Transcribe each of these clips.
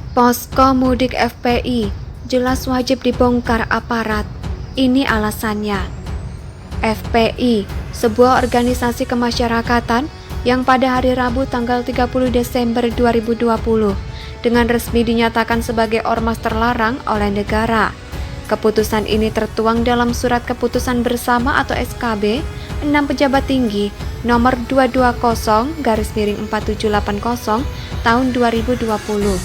Posko mudik FPI jelas wajib dibongkar aparat. Ini alasannya. FPI, sebuah organisasi kemasyarakatan yang pada hari Rabu tanggal 30 Desember 2020 dengan resmi dinyatakan sebagai ormas terlarang oleh negara. Keputusan ini tertuang dalam Surat Keputusan Bersama atau SKB 6 pejabat tinggi nomor 220/4780 tahun 2020.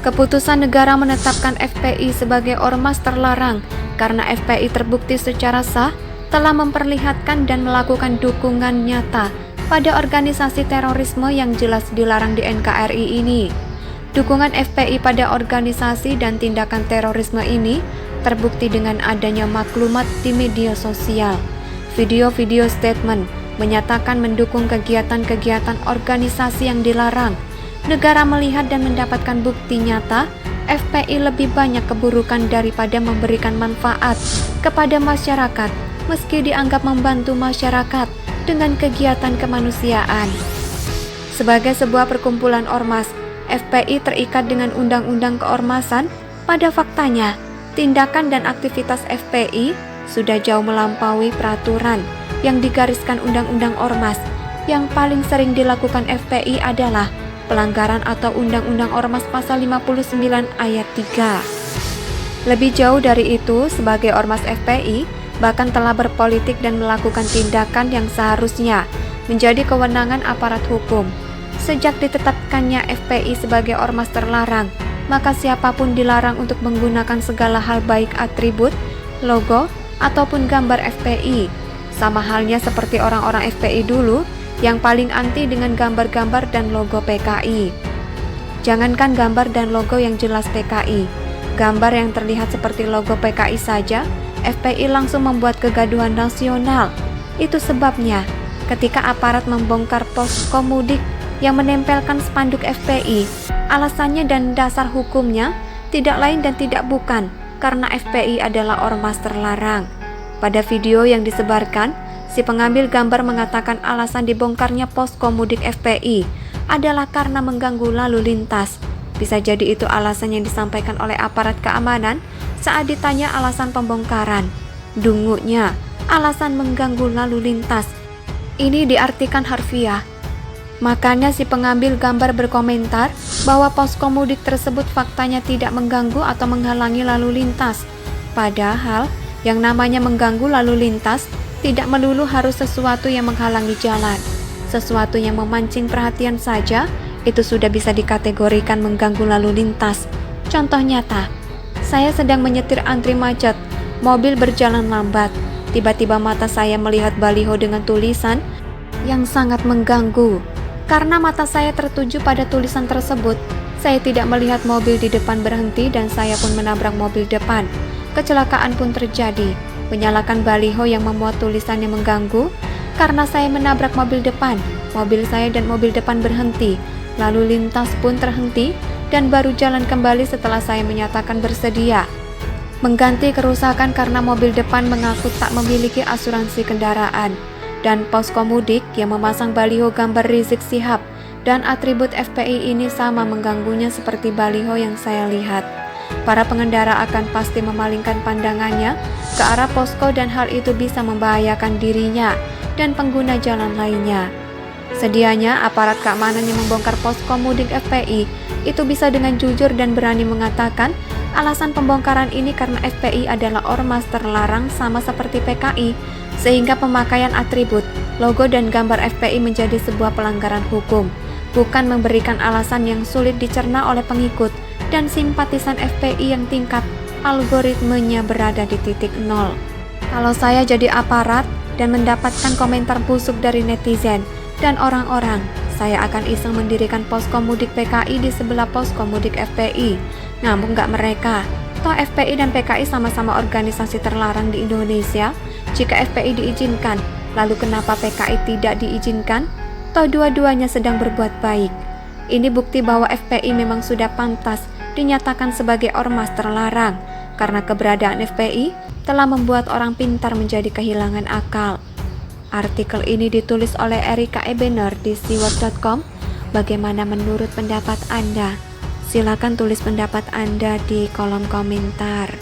Keputusan negara menetapkan FPI sebagai ormas terlarang karena FPI terbukti secara sah telah memperlihatkan dan melakukan dukungan nyata pada organisasi terorisme yang jelas dilarang di NKRI ini. Dukungan FPI pada organisasi dan tindakan terorisme ini terbukti dengan adanya maklumat di media sosial. Video-video statement menyatakan mendukung kegiatan-kegiatan organisasi yang dilarang. Negara melihat dan mendapatkan bukti nyata FPI lebih banyak keburukan daripada memberikan manfaat kepada masyarakat, meski dianggap membantu masyarakat dengan kegiatan kemanusiaan. Sebagai sebuah perkumpulan ormas, FPI terikat dengan Undang-Undang Keormasan. Pada faktanya, tindakan dan aktivitas FPI sudah jauh melampaui peraturan yang digariskan Undang-Undang Ormas. Yang paling sering dilakukan FPI adalah pelanggaran atau Undang-Undang Ormas Pasal 59 Ayat 3. Lebih jauh dari itu, sebagai ormas FPI bahkan telah berpolitik dan melakukan tindakan yang seharusnya menjadi kewenangan aparat hukum. Sejak ditetapkannya FPI sebagai ormas terlarang, maka siapapun dilarang untuk menggunakan segala hal baik atribut, logo, ataupun gambar FPI. Sama halnya seperti orang-orang FPI dulu yang paling anti dengan gambar-gambar dan logo PKI. Jangankan gambar dan logo yang jelas PKI, gambar yang terlihat seperti logo PKI saja, FPI langsung membuat kegaduhan nasional. Itu sebabnya, ketika aparat membongkar posko mudik yang menempelkan spanduk FPI, alasannya dan dasar hukumnya tidak lain dan tidak bukan karena FPI adalah ormas terlarang. Pada video yang disebarkan, si pengambil gambar mengatakan alasan dibongkarnya posko mudik FPI adalah karena mengganggu lalu lintas. Bisa jadi itu alasan yang disampaikan oleh aparat keamanan saat ditanya alasan pembongkaran. Dungunya, alasan mengganggu lalu lintas. Ini diartikan harfiah. Makanya si pengambil gambar berkomentar bahwa posko mudik tersebut faktanya tidak mengganggu atau menghalangi lalu lintas. Padahal, yang namanya mengganggu lalu lintas tidak melulu harus sesuatu yang menghalangi jalan. Sesuatu yang memancing perhatian saja, itu sudah bisa dikategorikan mengganggu lalu lintas. Contoh nyata, saya sedang menyetir antri macet, mobil berjalan lambat. Tiba-tiba mata saya melihat baliho dengan tulisan yang sangat mengganggu. Karena mata saya tertuju pada tulisan tersebut, saya tidak melihat mobil di depan berhenti dan saya pun menabrak mobil depan. Kecelakaan pun terjadi. Menyalakan baliho yang memuat tulisan yang mengganggu karena saya menabrak mobil depan. Mobil saya dan mobil depan berhenti, lalu lintas pun terhenti dan baru jalan kembali setelah saya menyatakan bersedia mengganti kerusakan karena mobil depan mengaku tak memiliki asuransi kendaraan. Dan posko mudik yang memasang baliho gambar Rizik Syihab dan atribut FPI ini sama mengganggunya seperti baliho yang saya lihat. Para pengendara akan pasti memalingkan pandangannya ke arah posko dan hal itu bisa membahayakan dirinya dan pengguna jalan lainnya. Sedianya aparat keamanan yang membongkar posko mudik FPI itu bisa dengan jujur dan berani mengatakan alasan pembongkaran ini karena FPI adalah ormas terlarang sama seperti PKI, sehingga pemakaian atribut, logo dan gambar FPI menjadi sebuah pelanggaran hukum, bukan memberikan alasan yang sulit dicerna oleh pengikut dan simpatisan FPI yang tingkat algoritmenya berada di titik nol. Kalau saya jadi aparat dan mendapatkan komentar busuk dari netizen dan orang-orang, saya akan iseng mendirikan posko mudik PKI di sebelah posko mudik FPI. Ngamuk nggak mereka? Toh FPI dan PKI sama-sama organisasi terlarang di Indonesia. Jika FPI diizinkan, lalu kenapa PKI tidak diizinkan? Toh dua-duanya sedang berbuat baik. Ini bukti bahwa FPI memang sudah pantas dinyatakan sebagai ormas terlarang karena keberadaan FPI telah membuat orang pintar menjadi kehilangan akal. Artikel ini ditulis oleh Erika Ebener di siwot.com. Bagaimana menurut pendapat Anda? Silakan tulis pendapat Anda di kolom komentar.